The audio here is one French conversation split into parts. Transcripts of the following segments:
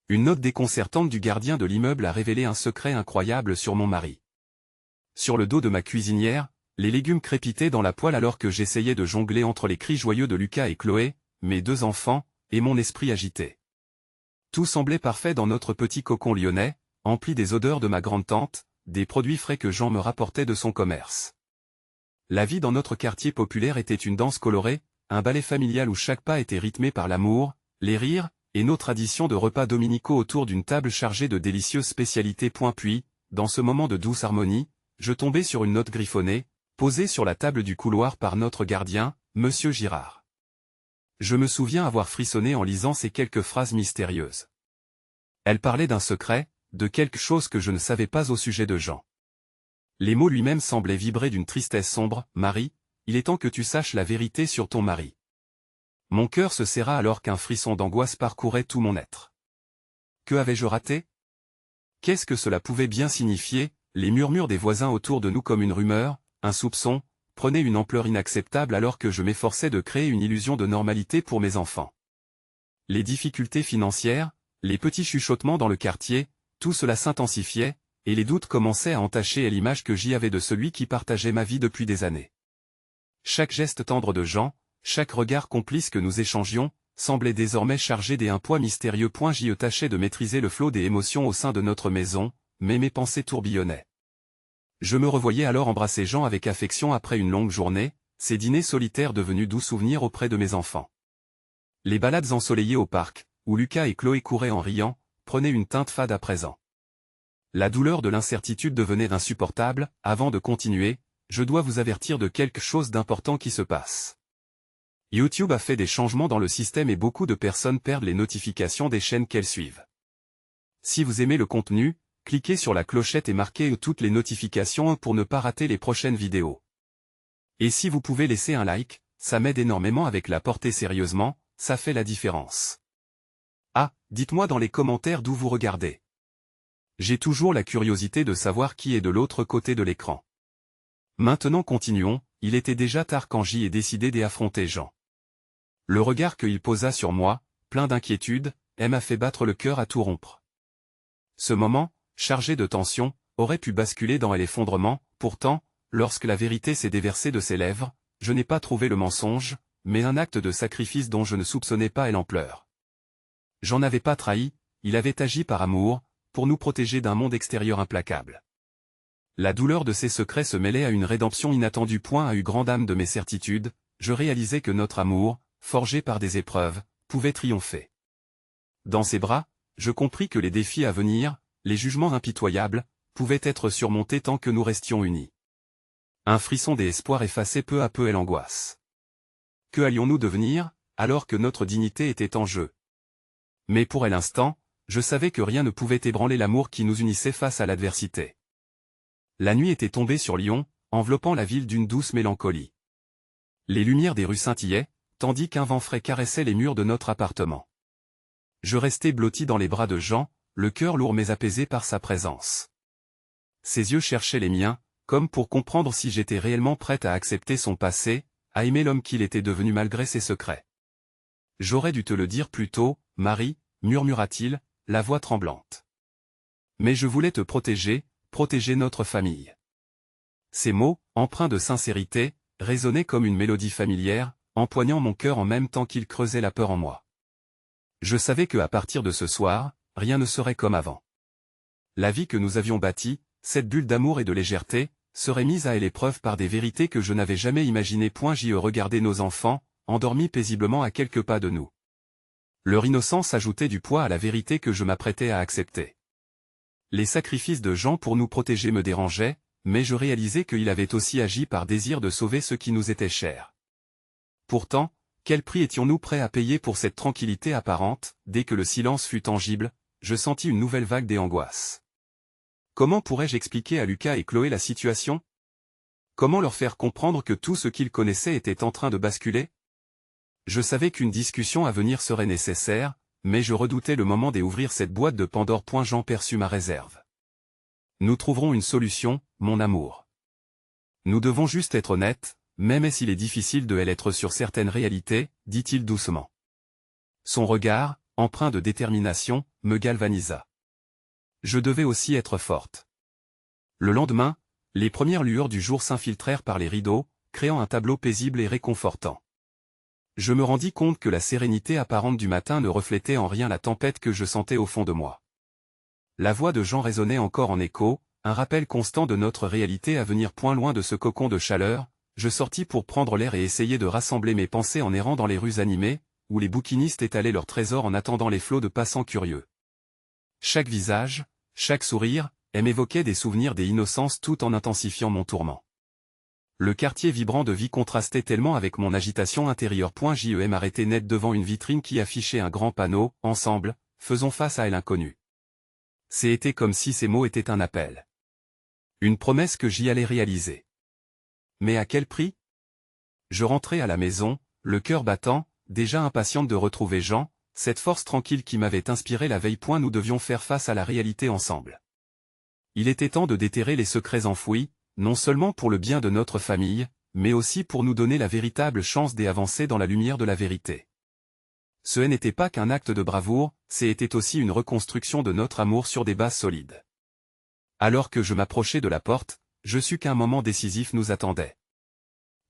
Une note déconcertante du gardien de l'immeuble a révélé un secret incroyable sur mon mari. Sur le dos de ma cuisinière, les légumes crépitaient dans la poêle alors que j'essayais de jongler entre les cris joyeux de Lucas et Chloé, mes 2 enfants, et mon esprit agité. Tout semblait parfait dans notre petit cocon lyonnais, empli des odeurs de ma grande-tante, des produits frais que Jean me rapportait de son commerce. La vie dans notre quartier populaire était une danse colorée, un ballet familial où chaque pas était rythmé par l'amour, les rires, et nos traditions de repas dominicaux autour d'une table chargée de délicieuses spécialités. Puis, dans ce moment de douce harmonie, je tombais sur une note griffonnée, posée sur la table du couloir par notre gardien, Monsieur Girard. Je me souviens avoir frissonné en lisant ces quelques phrases mystérieuses. Elle parlait d'un secret, de quelque chose que je ne savais pas au sujet de Jean. Les mots lui-même semblaient vibrer d'une tristesse sombre. « Marie, il est temps que tu saches la vérité sur ton mari. » Mon cœur se serra alors qu'un frisson d'angoisse parcourait tout mon être. Que avais-je raté? Qu'est-ce que cela pouvait bien signifier? Les murmures des voisins autour de nous comme une rumeur, un soupçon, prenaient une ampleur inacceptable alors que je m'efforçais de créer une illusion de normalité pour mes enfants. Les difficultés financières, les petits chuchotements dans le quartier, tout cela s'intensifiait, et les doutes commençaient à entacher l'image que j'y avais de celui qui partageait ma vie depuis des années. Chaque geste tendre de Jean, chaque regard complice que nous échangions, semblait désormais chargé d'un poids mystérieux. J'y tâchais de maîtriser le flot des émotions au sein de notre maison, mais mes pensées tourbillonnaient. Je me revoyais alors embrasser Jean avec affection après une longue journée, ces dîners solitaires devenus doux souvenirs auprès de mes enfants. Les balades ensoleillées au parc, où Lucas et Chloé couraient en riant, prenaient une teinte fade à présent. La douleur de l'incertitude devenait insupportable. Avant de continuer, je dois vous avertir de quelque chose d'important qui se passe. YouTube a fait des changements dans le système et beaucoup de personnes perdent les notifications des chaînes qu'elles suivent. Si vous aimez le contenu, cliquez sur la clochette et marquez toutes les notifications pour ne pas rater les prochaines vidéos. Et si vous pouvez laisser un like, ça m'aide énormément avec la portée sérieusement, ça fait la différence. Ah, dites-moi dans les commentaires d'où vous regardez. J'ai toujours la curiosité de savoir qui est de l'autre côté de l'écran. Maintenant continuons, il était déjà tard quand j'y ai décidé d'affronter Jean. Le regard qu'il posa sur moi, plein d'inquiétude, m'a fait battre le cœur à tout rompre. Ce moment, chargé de tension, aurait pu basculer dans l'effondrement. Pourtant, lorsque la vérité s'est déversée de ses lèvres, je n'ai pas trouvé le mensonge, mais un acte de sacrifice dont je ne soupçonnais pas l'ampleur. J'en avais pas trahi, il avait agi par amour, pour nous protéger d'un monde extérieur implacable. La douleur de ses secrets se mêlait à une rédemption inattendue. À eu grande âme de mes certitudes, je réalisais que notre amour, forgé par des épreuves, pouvait triompher. Dans ses bras, je compris que les défis à venir, les jugements impitoyables, pouvaient être surmontés tant que nous restions unis. Un frisson d'espoir effaçait peu à peu l'angoisse. Que allions-nous devenir, alors que notre dignité était en jeu? Mais pour l'instant, je savais que rien ne pouvait ébranler l'amour qui nous unissait face à l'adversité. La nuit était tombée sur Lyon, enveloppant la ville d'une douce mélancolie. Les lumières des rues scintillaient, tandis qu'un vent frais caressait les murs de notre appartement. Je restais blotti dans les bras de Jean, le cœur lourd mais apaisé par sa présence. Ses yeux cherchaient les miens, comme pour comprendre si j'étais réellement prête à accepter son passé, à aimer l'homme qu'il était devenu malgré ses secrets. « J'aurais dû te le dire plus tôt, Marie, » murmura-t-il, la voix tremblante. « Mais je voulais te protéger, protéger notre famille. » Ces mots, empreints de sincérité, résonnaient comme une mélodie familière, empoignant mon cœur en même temps qu'il creusait la peur en moi. Je savais que à partir de ce soir, rien ne serait comme avant. La vie que nous avions bâtie, cette bulle d'amour et de légèreté, serait mise à l'épreuve par des vérités que je n'avais jamais imaginées. J'y regardais nos enfants, endormis paisiblement à quelques pas de nous. Leur innocence ajoutait du poids à la vérité que je m'apprêtais à accepter. Les sacrifices de Jean pour nous protéger me dérangeaient, mais je réalisais qu'il avait aussi agi par désir de sauver ce qui nous était cher. Pourtant, quel prix étions-nous prêts à payer pour cette tranquillité apparente? Dès que le silence fut tangible, je sentis une nouvelle vague d'angoisse. Comment pourrais-je expliquer à Lucas et Chloé la situation? Comment leur faire comprendre que tout ce qu'ils connaissaient était en train de basculer? Je savais qu'une discussion à venir serait nécessaire, mais je redoutais le moment d'ouvrir cette boîte de Pandore. Jean perçut ma réserve. Nous trouverons une solution, mon amour. Nous devons juste être honnêtes, même s'il est difficile de l'être sur certaines réalités, dit-il doucement. Son regard, empreint de détermination, me galvanisa. Je devais aussi être forte. Le lendemain, les premières lueurs du jour s'infiltrèrent par les rideaux, créant un tableau paisible et réconfortant. Je me rendis compte que la sérénité apparente du matin ne reflétait en rien la tempête que je sentais au fond de moi. La voix de Jean résonnait encore en écho, un rappel constant de notre réalité à venir point loin de ce cocon de chaleur. Je sortis pour prendre l'air et essayer de rassembler mes pensées en errant dans les rues animées, où les bouquinistes étalaient leurs trésors en attendant les flots de passants curieux. Chaque visage, chaque sourire, m'évoquait des souvenirs des innocences tout en intensifiant mon tourment. Le quartier vibrant de vie contrastait tellement avec mon agitation intérieure. Je m'arrêtais net devant une vitrine qui affichait un grand panneau, « Ensemble, faisons face à l'inconnu ». C'était comme si ces mots étaient un appel. Une promesse que j'y allais réaliser. Mais à quel prix? Je rentrai à la maison, le cœur battant, déjà impatiente de retrouver Jean, cette force tranquille qui m'avait inspiré la veille. Nous devions faire face à la réalité ensemble. Il était temps de déterrer les secrets enfouis, non seulement pour le bien de notre famille, mais aussi pour nous donner la véritable chance d'avancer dans la lumière de la vérité. Ce n'était pas qu'un acte de bravoure, c'était aussi une reconstruction de notre amour sur des bases solides. Alors que je m'approchais de la porte, je sus qu'un moment décisif nous attendait.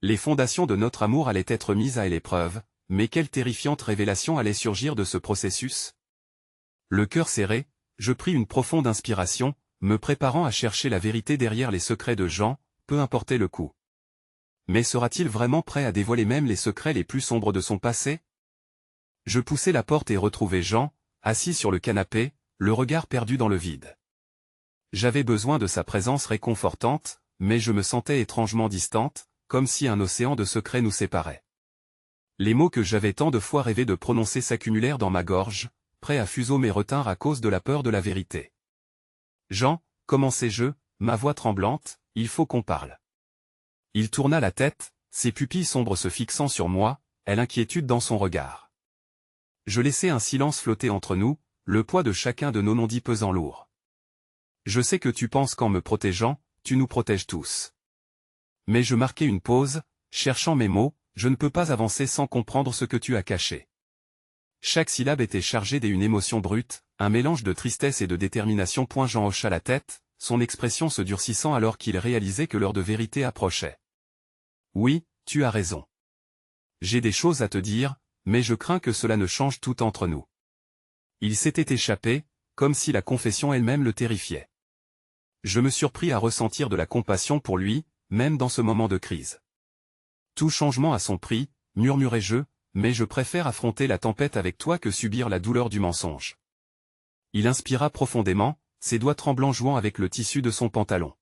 Les fondations de notre amour allaient être mises à l'épreuve, mais quelle terrifiante révélation allait surgir de ce processus? Le cœur serré, je pris une profonde inspiration, me préparant à chercher la vérité derrière les secrets de Jean, peu importait le coût. Mais sera-t-il vraiment prêt à dévoiler même les secrets les plus sombres de son passé? Je poussai la porte et retrouvai Jean, assis sur le canapé, le regard perdu dans le vide. J'avais besoin de sa présence réconfortante, mais je me sentais étrangement distante, comme si un océan de secrets nous séparait. Les mots que j'avais tant de fois rêvé de prononcer s'accumulèrent dans ma gorge, prêts à fuseau mais retinrent à cause de la peur de la vérité. Jean, commençai-je, ma voix tremblante, il faut qu'on parle. Il tourna la tête, ses pupilles sombres se fixant sur moi, l'inquiétude dans son regard. Je laissai un silence flotter entre nous, le poids de chacun de nos non-dits pesant lourd. Je sais que tu penses qu'en me protégeant, tu nous protèges tous. Mais je marquai une pause, cherchant mes mots, je ne peux pas avancer sans comprendre ce que tu as caché. Chaque syllabe était chargée d'une émotion brute, un mélange de tristesse et de détermination. Jean hocha la tête, son expression se durcissant alors qu'il réalisait que l'heure de vérité approchait. Oui, tu as raison. J'ai des choses à te dire, mais je crains que cela ne change tout entre nous. Il s'était échappé, comme si la confession elle-même le terrifiait. Je me surpris à ressentir de la compassion pour lui, même dans ce moment de crise. Tout changement a son prix, murmurai-je, mais je préfère affronter la tempête avec toi que subir la douleur du mensonge. Il inspira profondément, ses doigts tremblants jouant avec le tissu de son pantalon.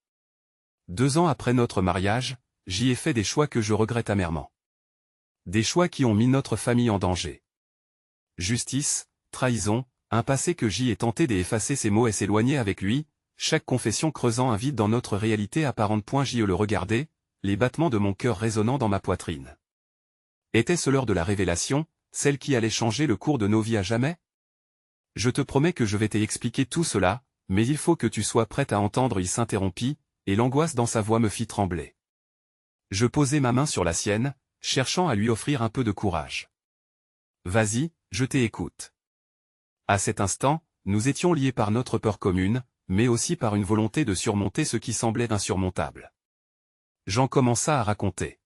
2 ans après notre mariage, j'y ai fait des choix que je regrette amèrement. Des choix qui ont mis notre famille en danger. Justice, trahison, un passé que j'y ai tenté d'effacer. Ces mots et s'éloigner avec lui, chaque confession creusant un vide dans notre réalité apparente. J'y le regardais, les battements de mon cœur résonnant dans ma poitrine. Était-ce l'heure de la révélation, celle qui allait changer le cours de nos vies à jamais? Je te promets que je vais t'expliquer tout cela, mais il faut que tu sois prête à entendre. Il s'interrompit, et l'angoisse dans sa voix me fit trembler. Je posai ma main sur la sienne, cherchant à lui offrir un peu de courage. Vas-y, je t'écoute. À cet instant, nous étions liés par notre peur commune, mais aussi par une volonté de surmonter ce qui semblait insurmontable. Jean commença à raconter.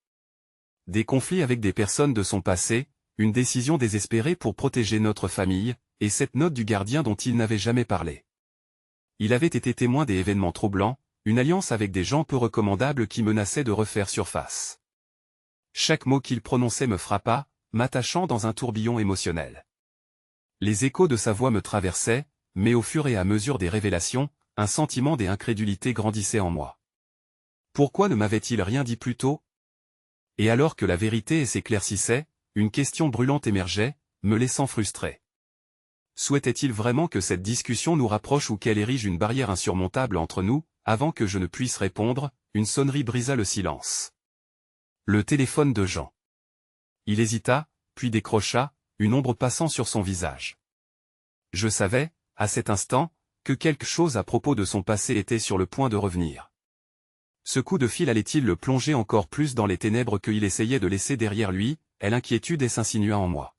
Des conflits avec des personnes de son passé, une décision désespérée pour protéger notre famille, et cette note du gardien dont il n'avait jamais parlé. Il avait été témoin des événements troublants, une alliance avec des gens peu recommandables qui menaçaient de refaire surface. Chaque mot qu'il prononçait me frappa, m'attachant dans un tourbillon émotionnel. Les échos de sa voix me traversaient, mais au fur et à mesure des révélations, un sentiment d'incrédulité grandissait en moi. Pourquoi ne m'avait-il rien dit plus tôt? Et alors que la vérité s'éclaircissait, une question brûlante émergeait, me laissant frustré. Souhaitait-il vraiment que cette discussion nous rapproche ou qu'elle érige une barrière insurmontable entre nous? Avant que je ne puisse répondre, une sonnerie brisa le silence. Le téléphone de Jean. Il hésita, puis décrocha, une ombre passant sur son visage. Je savais, à cet instant, que quelque chose à propos de son passé était sur le point de revenir. Ce coup de fil allait-il le plonger encore plus dans les ténèbres qu'il essayait de laisser derrière lui? L'inquiétude s'insinua en moi.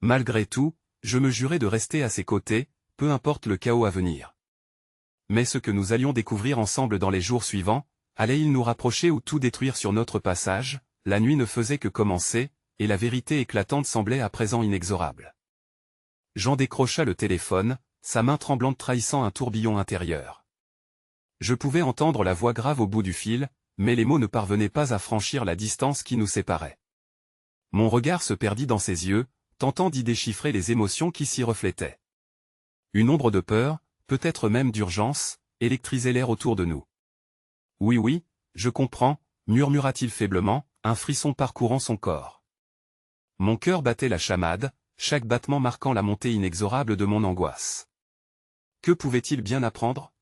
Malgré tout, je me jurai de rester à ses côtés, peu importe le chaos à venir. Mais ce que nous allions découvrir ensemble dans les jours suivants, allait-il nous rapprocher ou tout détruire sur notre passage? La nuit ne faisait que commencer, et la vérité éclatante semblait à présent inexorable. Jean décrocha le téléphone, sa main tremblante trahissant un tourbillon intérieur. Je pouvais entendre la voix grave au bout du fil, mais les mots ne parvenaient pas à franchir la distance qui nous séparait. Mon regard se perdit dans ses yeux, tentant d'y déchiffrer les émotions qui s'y reflétaient. Une ombre de peur, peut-être même d'urgence, électrisait l'air autour de nous. « Oui, oui, je comprends », murmura-t-il faiblement, un frisson parcourant son corps. Mon cœur battait la chamade, chaque battement marquant la montée inexorable de mon angoisse. Que pouvait-il bien apprendre?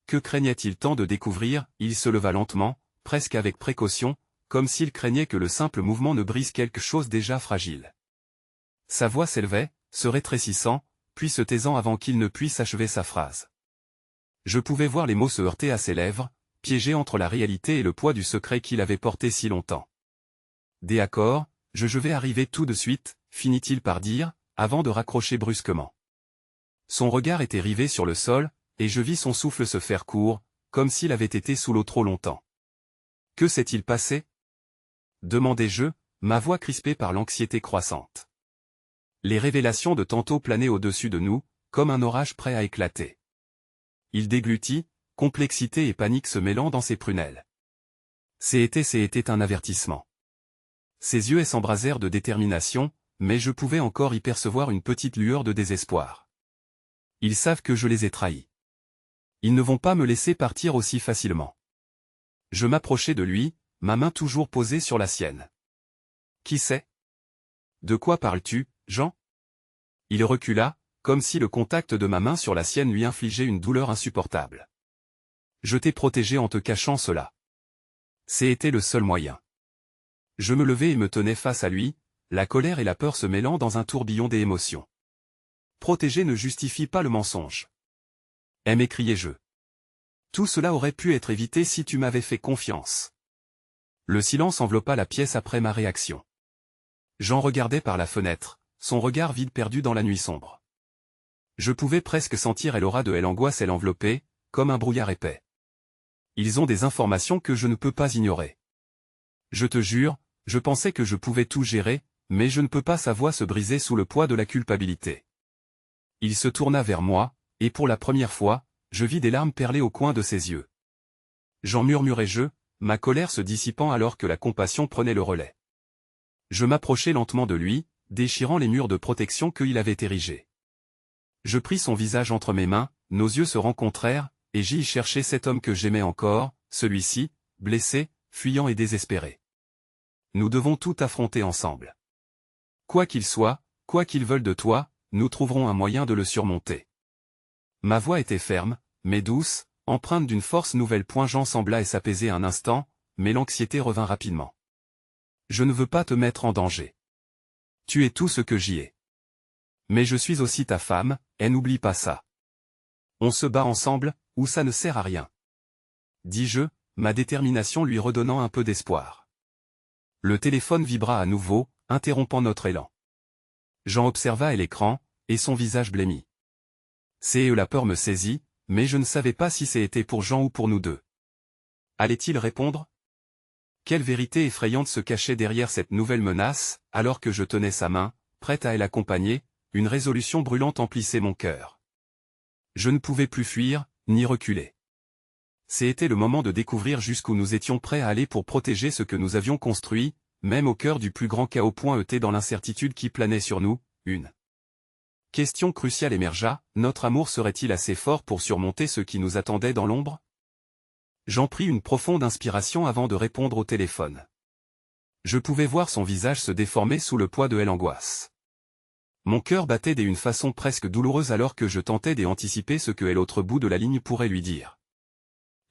Que craignait-il tant de découvrir? Il se leva lentement, presque avec précaution, comme s'il craignait que le simple mouvement ne brise quelque chose déjà fragile. Sa voix s'élevait, se rétrécissant, puis se taisant avant qu'il ne puisse achever sa phrase. Je pouvais voir les mots se heurter à ses lèvres, piégés entre la réalité et le poids du secret qu'il avait porté si longtemps. « D'accord, je vais arriver tout de suite », finit-il par dire, avant de raccrocher brusquement. Son regard était rivé sur le sol, et je vis son souffle se faire court, comme s'il avait été sous l'eau trop longtemps. « Que s'est-il passé ?» demandai-je, ma voix crispée par l'anxiété croissante. Les révélations de tantôt planaient au-dessus de nous, comme un orage prêt à éclater. Il déglutit, complexité et panique se mêlant dans ses prunelles. C'était un avertissement. Ses yeux s'embrasèrent de détermination, mais je pouvais encore y percevoir une petite lueur de désespoir. Ils savent que je les ai trahis. Ils ne vont pas me laisser partir aussi facilement. Je m'approchai de lui, ma main toujours posée sur la sienne. « Qui c'est ? De quoi parles-tu, Jean ?» Il recula, comme si le contact de ma main sur la sienne lui infligeait une douleur insupportable. « Je t'ai protégé en te cachant cela. C'était le seul moyen. » Je me levai et me tenais face à lui, la colère et la peur se mêlant dans un tourbillon d'émotions. « Protéger ne justifie pas le mensonge. » m'écriai-je. Tout cela aurait pu être évité si tu m'avais fait confiance. Le silence enveloppa la pièce après ma réaction. Jean regardait par la fenêtre, son regard vide perdu dans la nuit sombre. Je pouvais presque sentir l'aura de l'angoisse l'envelopper, comme un brouillard épais. Ils ont des informations que je ne peux pas ignorer. Je te jure, je pensais que je pouvais tout gérer, mais je ne peux pas. Sa voix se brisait sous le poids de la culpabilité. Il se tourna vers moi, et pour la première fois, je vis des larmes perler au coin de ses yeux. J'en murmurai-je, ma colère se dissipant alors que la compassion prenait le relais. Je m'approchai lentement de lui, déchirant les murs de protection qu'il avait érigés. Je pris son visage entre mes mains, nos yeux se rencontrèrent, et j'y cherchai cet homme que j'aimais encore, celui-ci, blessé, fuyant et désespéré. Nous devons tout affronter ensemble. Quoi qu'il soit, quoi qu'ils veulent de toi, nous trouverons un moyen de le surmonter. Ma voix était ferme, mais douce, empreinte d'une force nouvelle. Jean sembla s'apaiser un instant, mais l'anxiété revint rapidement. Je ne veux pas te mettre en danger. Tu es tout ce que j'y ai. Mais je suis aussi ta femme, et n'oublie pas ça. On se bat ensemble, ou ça ne sert à rien. Dis-je, ma détermination lui redonnant un peu d'espoir. Le téléphone vibra à nouveau, interrompant notre élan. Jean observa l'écran, et son visage blêmit. La peur me saisit, mais je ne savais pas si c'était pour Jean ou pour nous deux. Allait-il répondre? Quelle vérité effrayante se cachait derrière cette nouvelle menace, alors que je tenais sa main, prête à l'accompagner, une résolution brûlante emplissait mon cœur. Je ne pouvais plus fuir, ni reculer. C'était le moment de découvrir jusqu'où nous étions prêts à aller pour protéger ce que nous avions construit, même au cœur du plus grand chaos. Dans l'incertitude qui planait sur nous, une question cruciale émergea, notre amour serait-il assez fort pour surmonter ce qui nous attendait dans l'ombre? J'en pris une profonde inspiration avant de répondre au téléphone. Je pouvais voir son visage se déformer sous le poids de l'angoisse. Mon cœur battait d'une façon presque douloureuse alors que je tentais d'anticiper ce que l'autre bout de la ligne pourrait lui dire.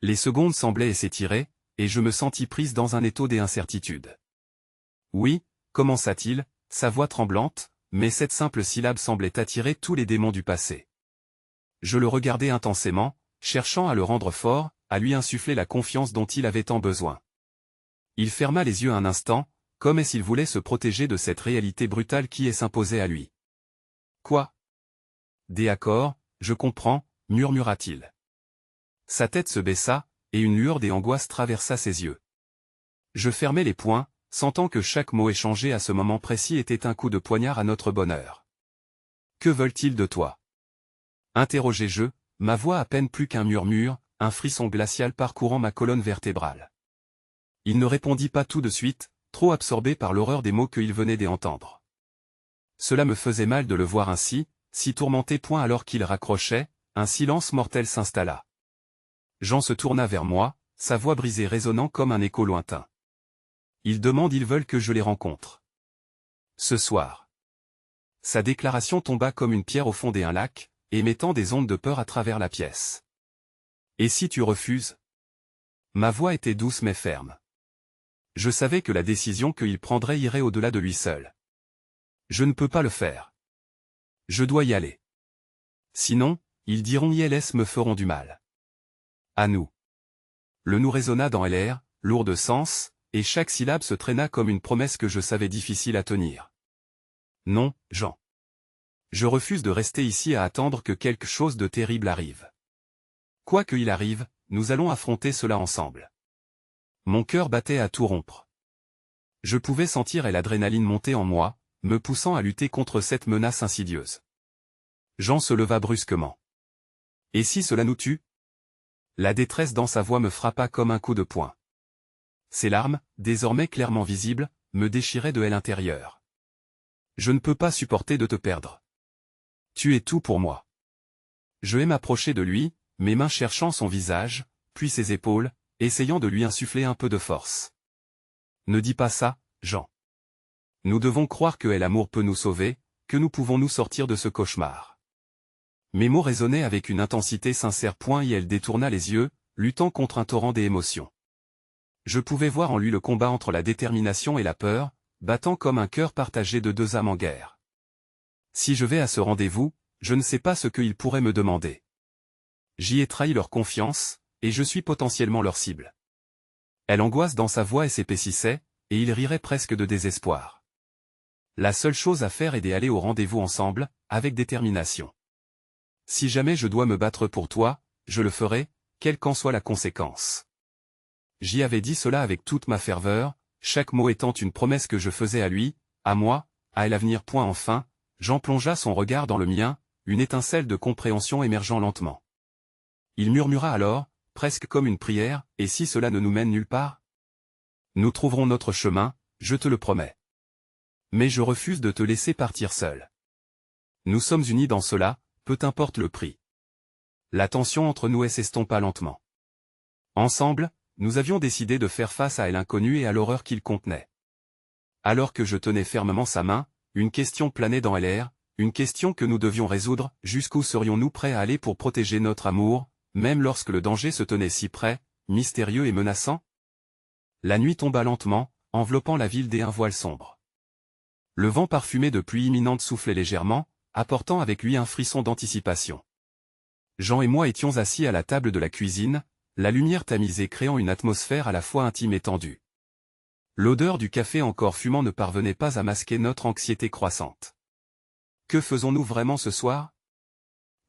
Les secondes semblaient s'étirer, et je me sentis prise dans un étau d'incertitude. Oui, commença-t-il, sa voix tremblante, mais cette simple syllabe semblait attirer tous les démons du passé. Je le regardais intensément, cherchant à le rendre fort, à lui insuffler la confiance dont il avait tant besoin. Il ferma les yeux un instant, comme s'il voulait se protéger de cette réalité brutale qui s'imposait à lui. Quoi? D'accord, je comprends, murmura-t-il. Sa tête se baissa, et une lueur d'angoisse traversa ses yeux. Je fermai les poings, sentant que chaque mot échangé à ce moment précis était un coup de poignard à notre bonheur. Que veulent-ils de toi? Interrogeai-je, ma voix à peine plus qu'un murmure, un frisson glacial parcourant ma colonne vertébrale. Il ne répondit pas tout de suite, trop absorbé par l'horreur des mots qu'il venait d'entendre. Cela me faisait mal de le voir ainsi, si tourmenté. Alors qu'il raccrochait, un silence mortel s'installa. Jean se tourna vers moi, sa voix brisée résonnant comme un écho lointain. Ils veulent que je les rencontre. Ce soir. Sa déclaration tomba comme une pierre au fond d'un lac, émettant des ondes de peur à travers la pièce. Et si tu refuses? Ma voix était douce mais ferme. Je savais que la décision qu'il prendrait irait au-delà de lui seul. Je ne peux pas le faire. Je dois y aller. Sinon, ils diront ILS me feront du mal. À nous. Le nous résonna dans l'air, lourd de sens, et chaque syllabe se traîna comme une promesse que je savais difficile à tenir. Non, Jean. Je refuse de rester ici à attendre que quelque chose de terrible arrive. Quoi qu'il arrive, nous allons affronter cela ensemble. Mon cœur battait à tout rompre. Je pouvais sentir l'adrénaline monter en moi, me poussant à lutter contre cette menace insidieuse. Jean se leva brusquement. Et si cela nous tue? La détresse dans sa voix me frappa comme un coup de poing. Ses larmes, désormais clairement visibles, me déchiraient de l'intérieur. Je ne peux pas supporter de te perdre. Tu es tout pour moi. Je vais m'approcher de lui, mes mains cherchant son visage, puis ses épaules, essayant de lui insuffler un peu de force. Ne dis pas ça, Jean. Nous devons croire que l'amour peut nous sauver, que nous pouvons nous sortir de ce cauchemar. Mes mots résonnaient avec une intensité sincère. Et elle détourna les yeux, luttant contre un torrent d'émotions. Je pouvais voir en lui le combat entre la détermination et la peur, battant comme un cœur partagé de deux âmes en guerre. Si je vais à ce rendez-vous, je ne sais pas ce qu'ils pourraient me demander. J'y ai trahi leur confiance, et je suis potentiellement leur cible. L'angoisse dans sa voix s'épaississait, et il rirait presque de désespoir. La seule chose à faire est d'aller au rendez-vous ensemble, avec détermination. Si jamais je dois me battre pour toi, je le ferai, quelle qu'en soit la conséquence. J'y avais dit cela avec toute ma ferveur, chaque mot étant une promesse que je faisais à lui, à moi, à l'avenir. Enfin, Jean plongea son regard dans le mien, une étincelle de compréhension émergeant lentement. Il murmura alors, presque comme une prière, « Et si cela ne nous mène nulle part? Nous trouverons notre chemin, je te le promets. Mais je refuse de te laisser partir seul. Nous sommes unis dans cela, peu importe le prix. » La tension entre nous s'estompa lentement. Ensemble, nous avions décidé de faire face à l'inconnu et à l'horreur qu'il contenait. Alors que je tenais fermement sa main, une question planait dans l'air, une question que nous devions résoudre. Jusqu'où serions-nous prêts à aller pour protéger notre amour, même lorsque le danger se tenait si près, mystérieux et menaçant? La nuit tomba lentement, enveloppant la ville d'un voile sombre. Le vent parfumé de pluie imminente soufflait légèrement, apportant avec lui un frisson d'anticipation. Jean et moi étions assis à la table de la cuisine, la lumière tamisée créant une atmosphère à la fois intime et tendue. L'odeur du café encore fumant ne parvenait pas à masquer notre anxiété croissante. « Que faisons-nous vraiment ce soir ?»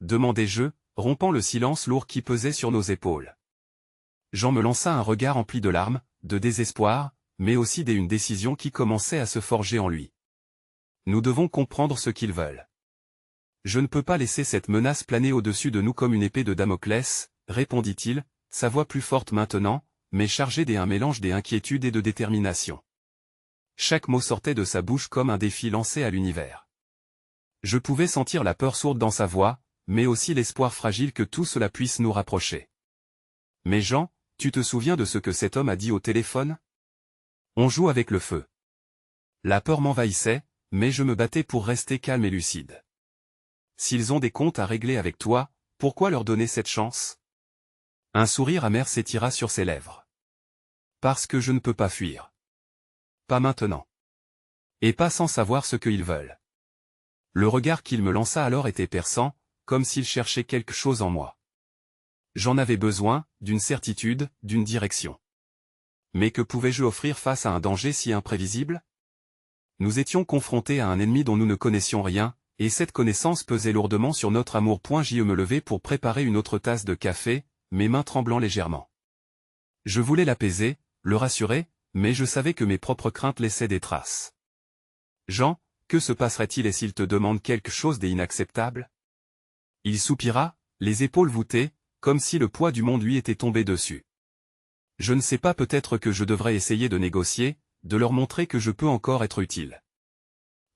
demandai-je, rompant le silence lourd qui pesait sur nos épaules. Jean me lança un regard empli de larmes, de désespoir, mais aussi d'une décision qui commençait à se forger en lui. « Nous devons comprendre ce qu'ils veulent. Je ne peux pas laisser cette menace planer au-dessus de nous comme une épée de Damoclès, répondit-il, sa voix plus forte maintenant, mais chargée d'un mélange d'inquiétude et de détermination. Chaque mot sortait de sa bouche comme un défi lancé à l'univers. Je pouvais sentir la peur sourde dans sa voix, mais aussi l'espoir fragile que tout cela puisse nous rapprocher. « Mais Jean, tu te souviens de ce que cet homme a dit au téléphone? On joue avec le feu. » La peur m'envahissait, mais je me battais pour rester calme et lucide. S'ils ont des comptes à régler avec toi, pourquoi leur donner cette chance? Un sourire amer s'étira sur ses lèvres. Parce que je ne peux pas fuir. Pas maintenant. Et pas sans savoir ce qu'ils veulent. Le regard qu'il me lança alors était perçant, comme s'il cherchait quelque chose en moi. J'en avais besoin, d'une certitude, d'une direction. Mais que pouvais-je offrir face à un danger si imprévisible? Nous étions confrontés à un ennemi dont nous ne connaissions rien, et cette connaissance pesait lourdement sur notre amour. Je me levai pour préparer une autre tasse de café, mes mains tremblant légèrement. Je voulais l'apaiser, le rassurer, mais je savais que mes propres craintes laissaient des traces. Jean, que se passerait-il et s'il te demande quelque chose d'inacceptable? Il soupira, les épaules voûtées, comme si le poids du monde lui était tombé dessus. Je ne sais pas, peut-être que je devrais essayer de négocier, de leur montrer que je peux encore être utile.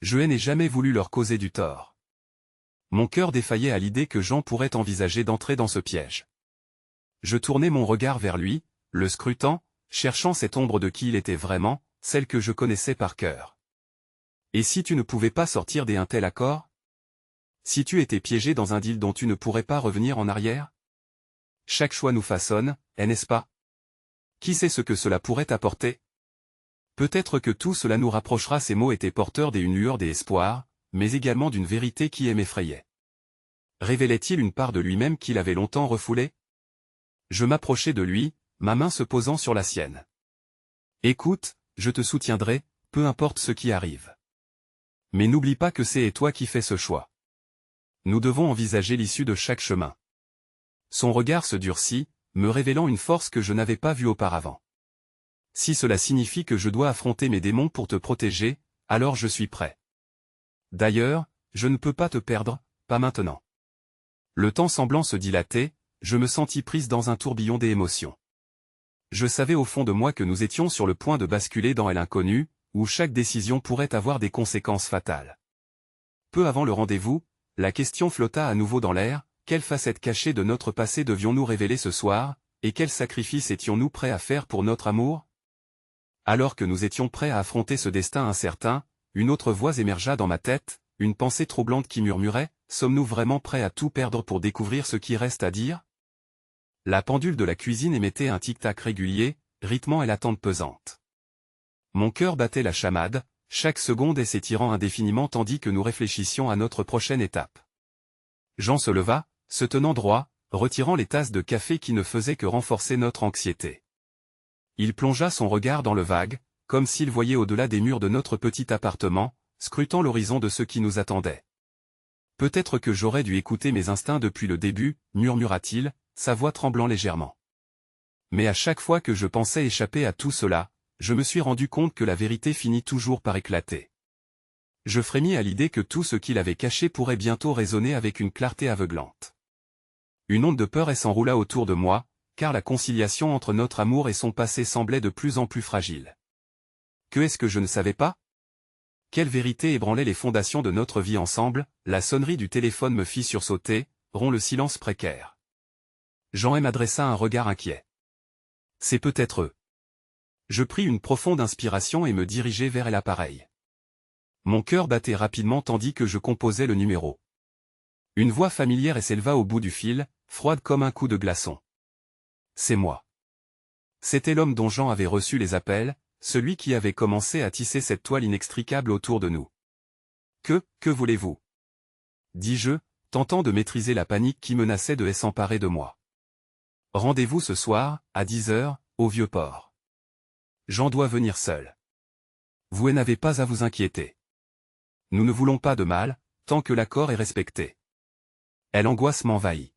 Je n'ai jamais voulu leur causer du tort. Mon cœur défaillait à l'idée que Jean pourrait envisager d'entrer dans ce piège. Je tournai mon regard vers lui, le scrutant, cherchant cette ombre de qui il était vraiment, celle que je connaissais par cœur. Et si tu ne pouvais pas sortir d'un tel accord? Si tu étais piégé dans un deal dont tu ne pourrais pas revenir en arrière? Chaque choix nous façonne, n'est-ce pas? Qui sait ce que cela pourrait apporter? Peut-être que tout cela nous rapprochera. Ces mots étaient porteurs d'une lueur d'espoir, mais également d'une vérité qui m'effrayait. Révélait-il une part de lui-même qu'il avait longtemps refoulée? Je m'approchai de lui, ma main se posant sur la sienne. Écoute, je te soutiendrai, peu importe ce qui arrive. Mais n'oublie pas que c'est toi qui fais ce choix. Nous devons envisager l'issue de chaque chemin. Son regard se durcit, me révélant une force que je n'avais pas vue auparavant. Si cela signifie que je dois affronter mes démons pour te protéger, alors je suis prêt. D'ailleurs, je ne peux pas te perdre, pas maintenant. Le temps semblant se dilater, je me sentis prise dans un tourbillon d'émotions. Je savais au fond de moi que nous étions sur le point de basculer dans l'inconnu, où chaque décision pourrait avoir des conséquences fatales. Peu avant le rendez-vous, la question flotta à nouveau dans l'air: quelle facette cachée de notre passé devions-nous révéler ce soir, et quel sacrifice étions-nous prêts à faire pour notre amour? Alors que nous étions prêts à affronter ce destin incertain, une autre voix émergea dans ma tête, une pensée troublante qui murmurait: sommes-nous vraiment prêts à tout perdre pour découvrir ce qui reste à dire? La pendule de la cuisine émettait un tic-tac régulier, rythmant l'attente pesante. Mon cœur battait la chamade, chaque seconde s'étirant indéfiniment tandis que nous réfléchissions à notre prochaine étape. Jean se leva, se tenant droit, retirant les tasses de café qui ne faisaient que renforcer notre anxiété. Il plongea son regard dans le vague, comme s'il voyait au-delà des murs de notre petit appartement, scrutant l'horizon de ce qui nous attendait. Peut-être que j'aurais dû écouter mes instincts depuis le début, murmura-t-il, sa voix tremblant légèrement. Mais à chaque fois que je pensais échapper à tout cela, je me suis rendu compte que la vérité finit toujours par éclater. Je frémis à l'idée que tout ce qu'il avait caché pourrait bientôt résonner avec une clarté aveuglante. Une onde de peur s'enroula autour de moi, car la conciliation entre notre amour et son passé semblait de plus en plus fragile. Que est-ce que je ne savais pas? Quelle vérité ébranlait les fondations de notre vie ensemble? La sonnerie du téléphone me fit sursauter, rompt le silence précaire. Jean m'adressa un regard inquiet. C'est peut-être eux. Je pris une profonde inspiration et me dirigeai vers l'appareil. Mon cœur battait rapidement tandis que je composais le numéro. Une voix familière s'éleva au bout du fil, froide comme un coup de glaçon. C'est moi. C'était l'homme dont Jean avait reçu les appels, celui qui avait commencé à tisser cette toile inextricable autour de nous. Que voulez-vous? dis-je, tentant de maîtriser la panique qui menaçait de s'emparer de moi. Rendez-vous ce soir, à 10h, au Vieux-Port. Jean doit venir seul. Vous n'avez pas à vous inquiéter. Nous ne voulons pas de mal, tant que l'accord est respecté. L'angoisse m'envahit.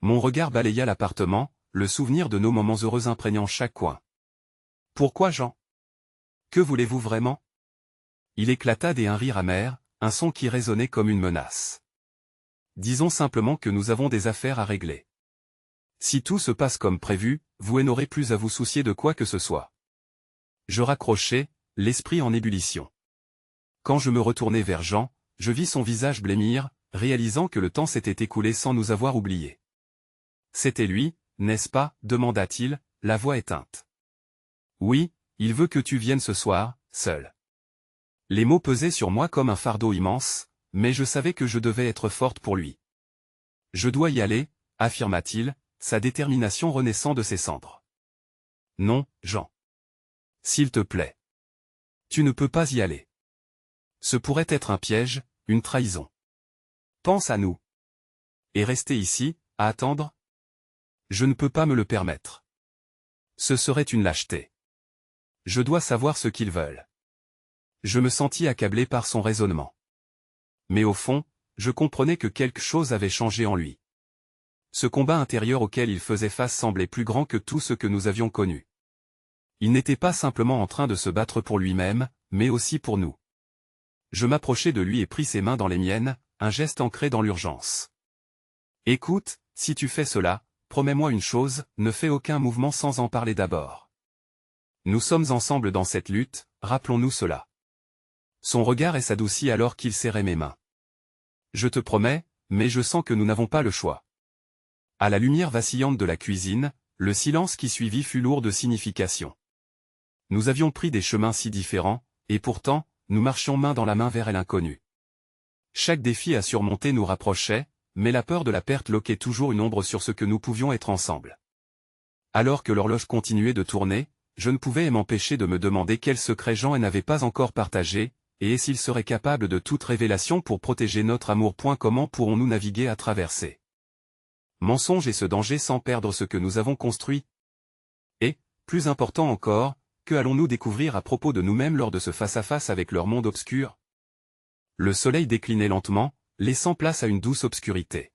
Mon regard balaya l'appartement, le souvenir de nos moments heureux imprégnant chaque coin. Pourquoi Jean? Que voulez-vous vraiment? Il éclata d'un rire amer, un son qui résonnait comme une menace. Disons simplement que nous avons des affaires à régler. Si tout se passe comme prévu, vous n'aurez plus à vous soucier de quoi que ce soit. Je raccrochai, l'esprit en ébullition. Quand je me retournai vers Jean, je vis son visage blêmir, réalisant que le temps s'était écoulé sans nous avoir oubliés. C'était lui, n'est-ce pas? demanda-t-il, la voix éteinte. Oui, il veut que tu viennes ce soir, seul. Les mots pesaient sur moi comme un fardeau immense, mais je savais que je devais être forte pour lui. Je dois y aller, affirma-t-il, sa détermination renaissant de ses cendres. Non, Jean. S'il te plaît. Tu ne peux pas y aller. Ce pourrait être un piège, une trahison. Pense à nous. Et rester ici, à attendre? Je ne peux pas me le permettre. Ce serait une lâcheté. Je dois savoir ce qu'ils veulent. Je me sentis accablé par son raisonnement. Mais au fond, je comprenais que quelque chose avait changé en lui. Ce combat intérieur auquel il faisait face semblait plus grand que tout ce que nous avions connu. Il n'était pas simplement en train de se battre pour lui-même, mais aussi pour nous. Je m'approchai de lui et pris ses mains dans les miennes, un geste ancré dans l'urgence. « Écoute, si tu fais cela, promets-moi une chose, ne fais aucun mouvement sans en parler d'abord. Nous sommes ensemble dans cette lutte, rappelons-nous cela. » Son regard s'adoucit alors qu'il serrait mes mains. « Je te promets, mais je sens que nous n'avons pas le choix. » À la lumière vacillante de la cuisine, le silence qui suivit fut lourd de signification. Nous avions pris des chemins si différents, et pourtant, nous marchions main dans la main vers l'inconnu. Chaque défi à surmonter nous rapprochait, mais la peur de la perte loquait toujours une ombre sur ce que nous pouvions être ensemble. Alors que l'horloge continuait de tourner, je ne pouvais m'empêcher de me demander quel secret Jean n'avait pas encore partagé, et s'il serait capable de toute révélation pour protéger notre amour. Comment pourrons-nous naviguer à traverser mensonges et ce danger sans perdre ce que nous avons construit? Et, plus important encore, que allons-nous découvrir à propos de nous-mêmes lors de ce face-à-face avec leur monde obscur? Le soleil déclinait lentement, laissant place à une douce obscurité.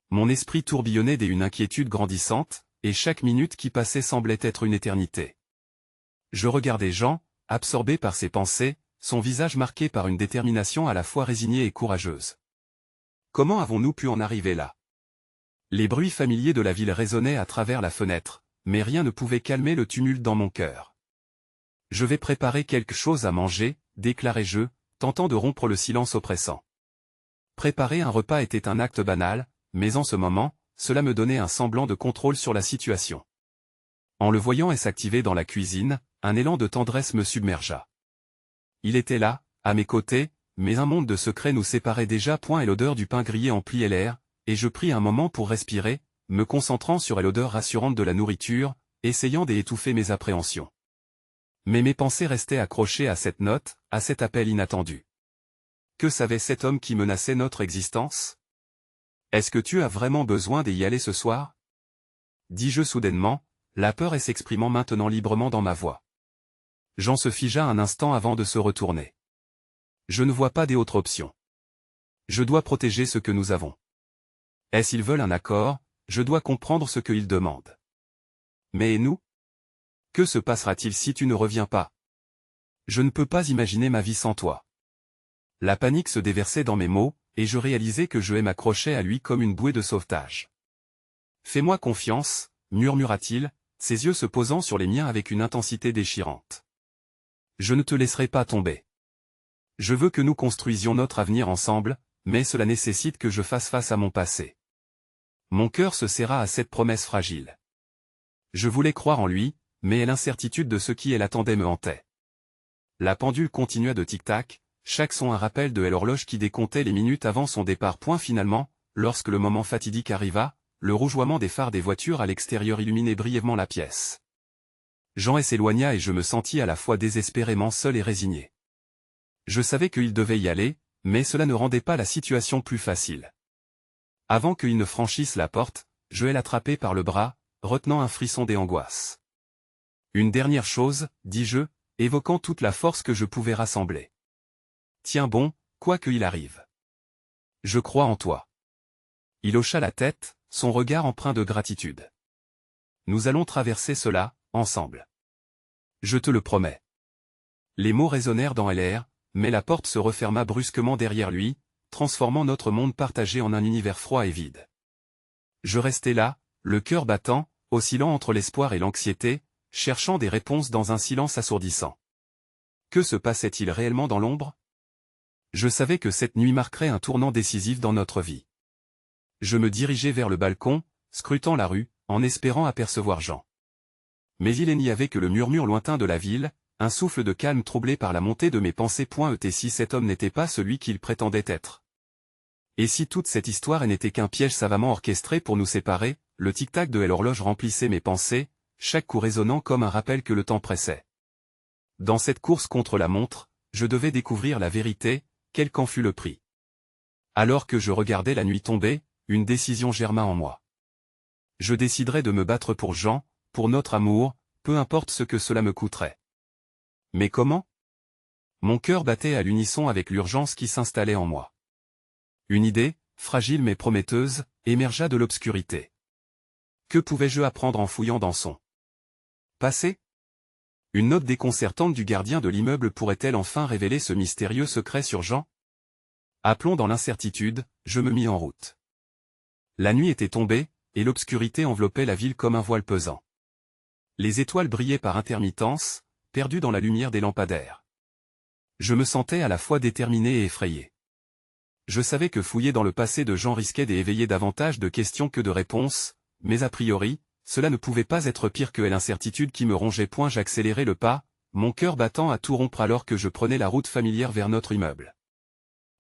Mon esprit tourbillonnait d'une inquiétude grandissante, et chaque minute qui passait semblait être une éternité. Je regardais Jean, absorbé par ses pensées, son visage marqué par une détermination à la fois résignée et courageuse. Comment avons-nous pu en arriver là? Les bruits familiers de la ville résonnaient à travers la fenêtre, mais rien ne pouvait calmer le tumulte dans mon cœur. « Je vais préparer quelque chose à manger, » déclarai-je, tentant de rompre le silence oppressant. Préparer un repas était un acte banal, mais en ce moment, cela me donnait un semblant de contrôle sur la situation. En le voyant s'activer dans la cuisine, un élan de tendresse me submergea. Il était là, à mes côtés, mais un monde de secrets nous séparait déjà. Et l'odeur du pain grillé emplissait l'air, et je pris un moment pour respirer, me concentrant sur l'odeur rassurante de la nourriture, essayant d'étouffer mes appréhensions. Mais mes pensées restaient accrochées à cette note, à cet appel inattendu. Que savait cet homme qui menaçait notre existence? « Est-ce que tu as vraiment besoin d'y aller ce soir ?» dis-je soudainement, la peur s'exprimant maintenant librement dans ma voix. Jean se figea un instant avant de se retourner. « Je ne vois pas d'autre option. Je dois protéger ce que nous avons. S'ils veulent un accord, je dois comprendre ce qu'ils demandent. Mais nous? Que se passera-t-il si tu ne reviens pas? Je ne peux pas imaginer ma vie sans toi. » La panique se déversait dans mes mots, et je réalisais que je m'accrochais à lui comme une bouée de sauvetage. « Fais-moi confiance, » murmura-t-il, ses yeux se posant sur les miens avec une intensité déchirante. « Je ne te laisserai pas tomber. Je veux que nous construisions notre avenir ensemble, mais cela nécessite que je fasse face à mon passé. » Mon cœur se serra à cette promesse fragile. Je voulais croire en lui, mais l'incertitude de ce qui l'attendait me hantait. La pendule continua de tic-tac, chaque son un rappel de l'horloge qui décomptait les minutes avant son départ. Finalement, lorsque le moment fatidique arriva, le rougeoiement des phares des voitures à l'extérieur illuminait brièvement la pièce. Jean s'éloigna et je me sentis à la fois désespérément seul et résigné. Je savais qu'il devait y aller, mais cela ne rendait pas la situation plus facile. Avant qu'il ne franchisse la porte, je l'attrapai par le bras, retenant un frisson d'angoisse. « Une dernière chose, » dis-je, évoquant toute la force que je pouvais rassembler. « Tiens bon, quoi qu'il arrive. Je crois en toi. » Il hocha la tête, son regard empreint de gratitude. « Nous allons traverser cela, ensemble. Je te le promets. » Les mots résonnèrent dans l'air, mais la porte se referma brusquement derrière lui, transformant notre monde partagé en un univers froid et vide. Je restais là, le cœur battant, oscillant entre l'espoir et l'anxiété, cherchant des réponses dans un silence assourdissant. Que se passait-il réellement dans l'ombre? Je savais que cette nuit marquerait un tournant décisif dans notre vie. Je me dirigeais vers le balcon, scrutant la rue, en espérant apercevoir Jean. Mais il n'y avait que le murmure lointain de la ville, un souffle de calme troublé par la montée de mes pensées. Et si cet homme n'était pas celui qu'il prétendait être? Et si toute cette histoire n'était qu'un piège savamment orchestré pour nous séparer? Le tic-tac de l'horloge remplissait mes pensées, chaque coup résonnant comme un rappel que le temps pressait. Dans cette course contre la montre, je devais découvrir la vérité, quel qu'en fût le prix. Alors que je regardais la nuit tomber, une décision germa en moi. Je déciderais de me battre pour Jean, pour notre amour, peu importe ce que cela me coûterait. Mais comment? Mon cœur battait à l'unisson avec l'urgence qui s'installait en moi. Une idée, fragile mais prometteuse, émergea de l'obscurité. Que pouvais-je apprendre en fouillant dans son passé? Une note déconcertante du gardien de l'immeuble pourrait-elle enfin révéler ce mystérieux secret sur Jean? Appelons dans l'incertitude, je me mis en route. La nuit était tombée, et l'obscurité enveloppait la ville comme un voile pesant. Les étoiles brillaient par intermittence, perdues dans la lumière des lampadaires. Je me sentais à la fois déterminé et effrayé. Je savais que fouiller dans le passé de Jean risquait d'éveiller davantage de questions que de réponses, mais a priori, cela ne pouvait pas être pire que l'incertitude qui me rongeait. J'accélérai le pas, mon cœur battant à tout rompre alors que je prenais la route familière vers notre immeuble.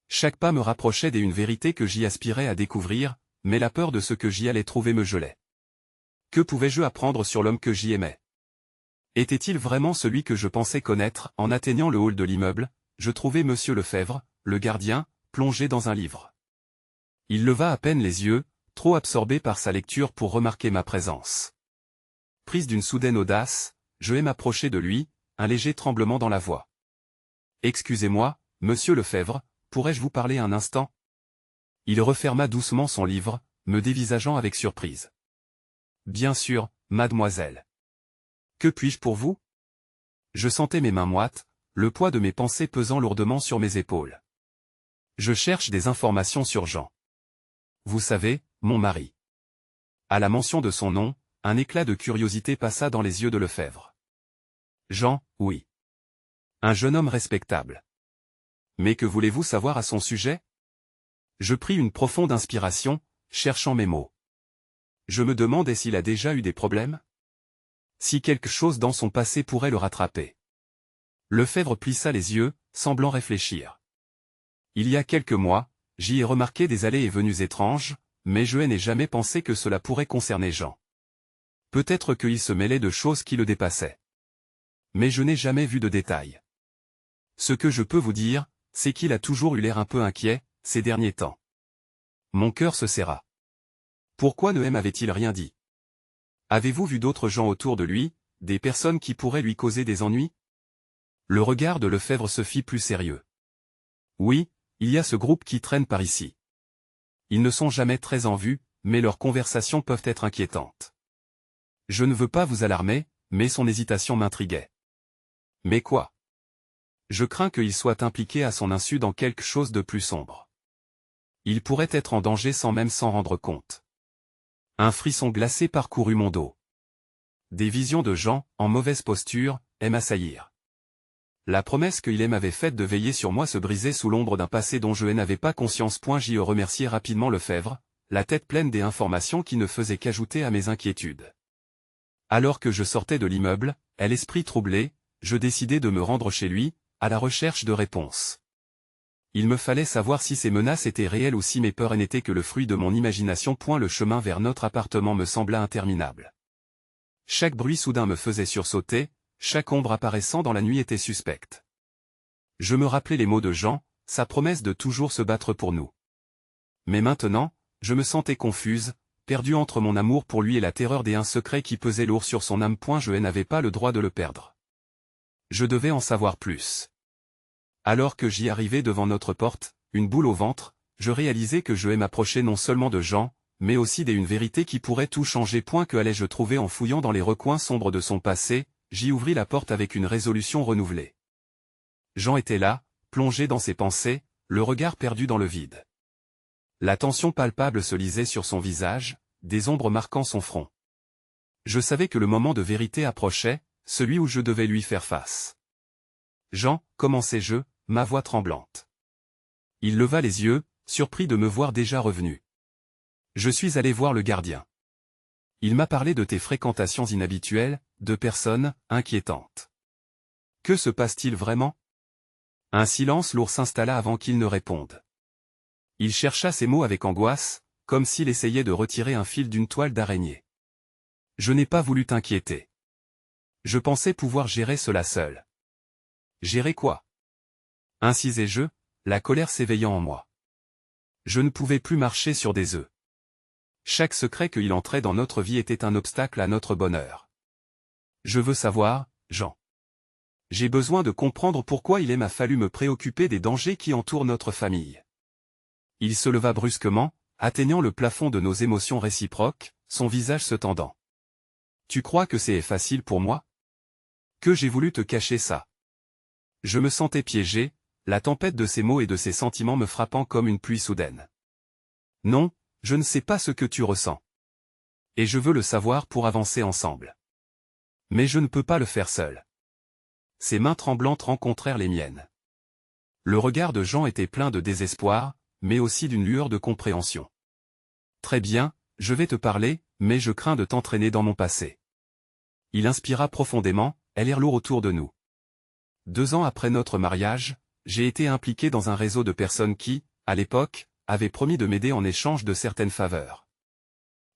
Chaque pas me rapprochait d'une vérité que j'y aspirais à découvrir, mais la peur de ce que j'y allais trouver me gelait. Que pouvais-je apprendre sur l'homme que j'y aimais? Était-il vraiment celui que je pensais connaître? En atteignant le hall de l'immeuble, je trouvai Monsieur Lefebvre, le gardien, plongé dans un livre. Il leva à peine les yeux, trop absorbé par sa lecture pour remarquer ma présence. Prise d'une soudaine audace, je m'approchai de lui, un léger tremblement dans la voix. « Excusez-moi, Monsieur Lefebvre, pourrais-je vous parler un instant ?» Il referma doucement son livre, me dévisageant avec surprise. « Bien sûr, mademoiselle. Que puis-je pour vous ?» Je sentais mes mains moites, le poids de mes pensées pesant lourdement sur mes épaules. « Je cherche des informations sur Jean. Vous savez, mon mari. » À la mention de son nom, un éclat de curiosité passa dans les yeux de Lefebvre. « Jean, oui. Un jeune homme respectable. Mais que voulez-vous savoir à son sujet ?» Je pris une profonde inspiration, cherchant mes mots. Je me demandais s'il a déjà eu des problèmes? Si quelque chose dans son passé pourrait le rattraper. Lefebvre plissa les yeux, semblant réfléchir. Il y a quelques mois, j'y ai remarqué des allées et venues étranges, mais je n'ai jamais pensé que cela pourrait concerner Jean. Peut-être qu'il se mêlait de choses qui le dépassaient. Mais je n'ai jamais vu de détails. Ce que je peux vous dire, c'est qu'il a toujours eu l'air un peu inquiet, ces derniers temps. Mon cœur se serra. Pourquoi ne m'avait-il rien dit? Avez-vous vu d'autres gens autour de lui, des personnes qui pourraient lui causer des ennuis? Le regard de Lefebvre se fit plus sérieux. Oui, il y a ce groupe qui traîne par ici. Ils ne sont jamais très en vue, mais leurs conversations peuvent être inquiétantes. Je ne veux pas vous alarmer, mais son hésitation m'intriguait. Mais quoi? Je crains qu'il soit impliqué à son insu dans quelque chose de plus sombre. Il pourrait être en danger sans même s'en rendre compte. Un frisson glacé parcourut mon dos. Des visions de Jean, en mauvaise posture, m'assaillirent. La promesse qu'il m'avait faite de veiller sur moi se brisait sous l'ombre d'un passé dont je n'avais pas conscience. J'y remerciai rapidement Lefebvre, la tête pleine des informations qui ne faisaient qu'ajouter à mes inquiétudes. Alors que je sortais de l'immeuble, l'esprit troublé, je décidai de me rendre chez lui, à la recherche de réponses. Il me fallait savoir si ces menaces étaient réelles ou si mes peurs n'étaient que le fruit de mon imagination. Le chemin vers notre appartement me sembla interminable. Chaque bruit soudain me faisait sursauter, chaque ombre apparaissant dans la nuit était suspecte. Je me rappelais les mots de Jean, sa promesse de toujours se battre pour nous. Mais maintenant, je me sentais confuse, perdue entre mon amour pour lui et la terreur des secrets qui pesaient lourd sur son âme. Je n'avais pas le droit de le perdre. Je devais en savoir plus. Alors que j'y arrivais devant notre porte, une boule au ventre, je réalisais que je m'approchais non seulement de Jean, mais aussi d'une vérité qui pourrait tout changer. Que allais-je trouver en fouillant dans les recoins sombres de son passé? J'y ouvris la porte avec une résolution renouvelée. Jean était là, plongé dans ses pensées, le regard perdu dans le vide. La tension palpable se lisait sur son visage, des ombres marquant son front. Je savais que le moment de vérité approchait, celui où je devais lui faire face. « Jean, commençai-je, ma voix tremblante. Il leva les yeux, surpris de me voir déjà revenu. Je suis allé voir le gardien. Il m'a parlé de tes fréquentations inhabituelles, de personnes inquiétantes. Que se passe-t-il vraiment? Un silence lourd s'installa avant qu'il ne réponde. Il chercha ses mots avec angoisse, comme s'il essayait de retirer un fil d'une toile d'araignée. Je n'ai pas voulu t'inquiéter. Je pensais pouvoir gérer cela seul. Gérer quoi? Incisai-je, la colère s'éveillant en moi. Je ne pouvais plus marcher sur des œufs. Chaque secret qu'il entrait dans notre vie était un obstacle à notre bonheur. Je veux savoir, Jean. J'ai besoin de comprendre pourquoi il m'a fallu me préoccuper des dangers qui entourent notre famille. Il se leva brusquement, atteignant le plafond de nos émotions réciproques, son visage se tendant. Tu crois que c'est facile pour moi? Que j'ai voulu te cacher ça. Je me sentais piégé, la tempête de ses mots et de ses sentiments me frappant comme une pluie soudaine. Non, je ne sais pas ce que tu ressens. Et je veux le savoir pour avancer ensemble. Mais je ne peux pas le faire seul. Ses mains tremblantes rencontrèrent les miennes. Le regard de Jean était plein de désespoir, mais aussi d'une lueur de compréhension. Très bien, je vais te parler, mais je crains de t'entraîner dans mon passé. Il inspira profondément, l'air lourd autour de nous. 2 ans après notre mariage, j'ai été impliqué dans un réseau de personnes qui, à l'époque, avaient promis de m'aider en échange de certaines faveurs.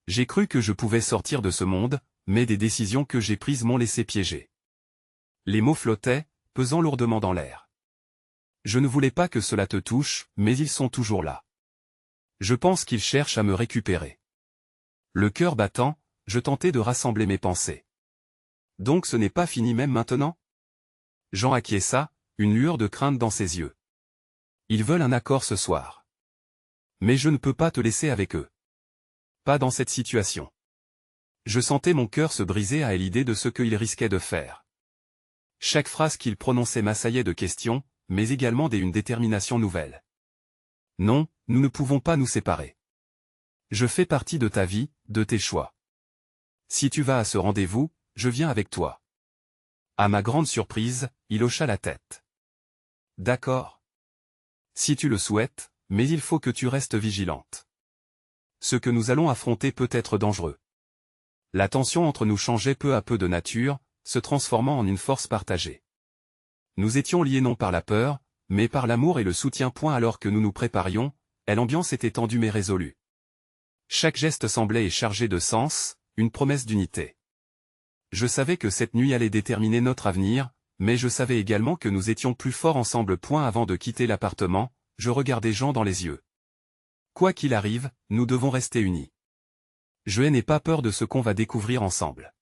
J'ai cru que je pouvais sortir de ce monde, mais des décisions que j'ai prises m'ont laissé piéger. Les mots flottaient, pesant lourdement dans l'air. Je ne voulais pas que cela te touche, mais ils sont toujours là. Je pense qu'ils cherchent à me récupérer. Le cœur battant, je tentais de rassembler mes pensées. Donc ce n'est pas fini même maintenant? Jean acquiesça, une lueur de crainte dans ses yeux. Ils veulent un accord ce soir. Mais je ne peux pas te laisser avec eux. Pas dans cette situation. Je sentais mon cœur se briser à l'idée de ce qu'ils risquaient de faire. Chaque phrase qu'il prononçait m'assaillait de questions, mais également d'une détermination nouvelle. Non, nous ne pouvons pas nous séparer. Je fais partie de ta vie, de tes choix. Si tu vas à ce rendez-vous, je viens avec toi. À ma grande surprise, il hocha la tête. D'accord. Si tu le souhaites, mais il faut que tu restes vigilante. Ce que nous allons affronter peut être dangereux. La tension entre nous changeait peu à peu de nature, se transformant en une force partagée. Nous étions liés non par la peur, mais par l'amour et le soutien. Alors que nous nous préparions, l'ambiance était tendue mais résolue. Chaque geste semblait chargé de sens, une promesse d'unité. Je savais que cette nuit allait déterminer notre avenir, mais je savais également que nous étions plus forts ensemble. Avant de quitter l'appartement, je regardais Jean dans les yeux. Quoi qu'il arrive, nous devons rester unis. Je n'ai pas peur de ce qu'on va découvrir ensemble.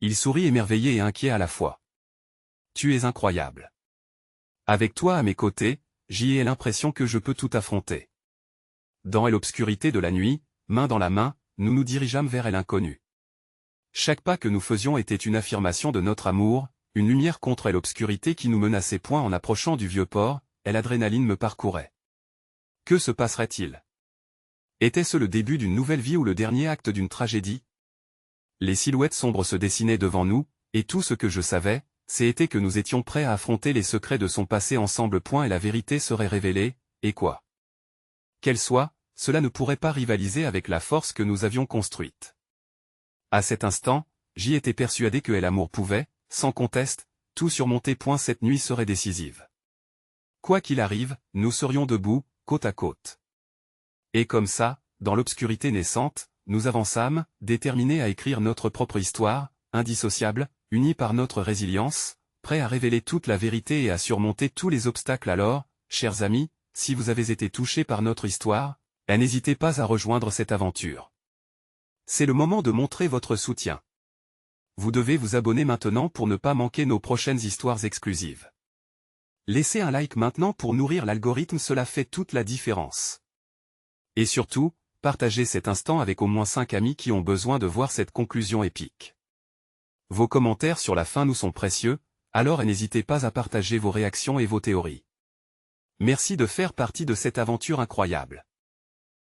Il sourit émerveillé et inquiet à la fois. Tu es incroyable. Avec toi à mes côtés, j'y ai l'impression que je peux tout affronter. Dans l'obscurité de la nuit, main dans la main, nous nous dirigeâmes vers l'inconnu. Chaque pas que nous faisions était une affirmation de notre amour, une lumière contre l'obscurité qui nous menaçait. En approchant du vieux port, l'adrénaline me parcourait. Que se passerait-il? Était-ce le début d'une nouvelle vie ou le dernier acte d'une tragédie? Les silhouettes sombres se dessinaient devant nous, et tout ce que je savais, c'était que nous étions prêts à affronter les secrets de son passé ensemble. Et la vérité serait révélée, et quoi qu'elle soit, cela ne pourrait pas rivaliser avec la force que nous avions construite. À cet instant, j'y étais persuadé que l'amour pouvait, sans conteste, tout surmonter. Cette nuit serait décisive. Quoi qu'il arrive, nous serions debout, côte à côte. Et comme ça, dans l'obscurité naissante, nous avançâmes, déterminés à écrire notre propre histoire, indissociables, unis par notre résilience, prêts à révéler toute la vérité et à surmonter tous les obstacles. Alors, chers amis, si vous avez été touchés par notre histoire, n'hésitez pas à rejoindre cette aventure. C'est le moment de montrer votre soutien. Vous devez vous abonner maintenant pour ne pas manquer nos prochaines histoires exclusives. Laissez un like maintenant pour nourrir l'algorithme, cela fait toute la différence. Et surtout, partagez cet instant avec au moins 5 amis qui ont besoin de voir cette conclusion épique. Vos commentaires sur la fin nous sont précieux, alors n'hésitez pas à partager vos réactions et vos théories. Merci de faire partie de cette aventure incroyable.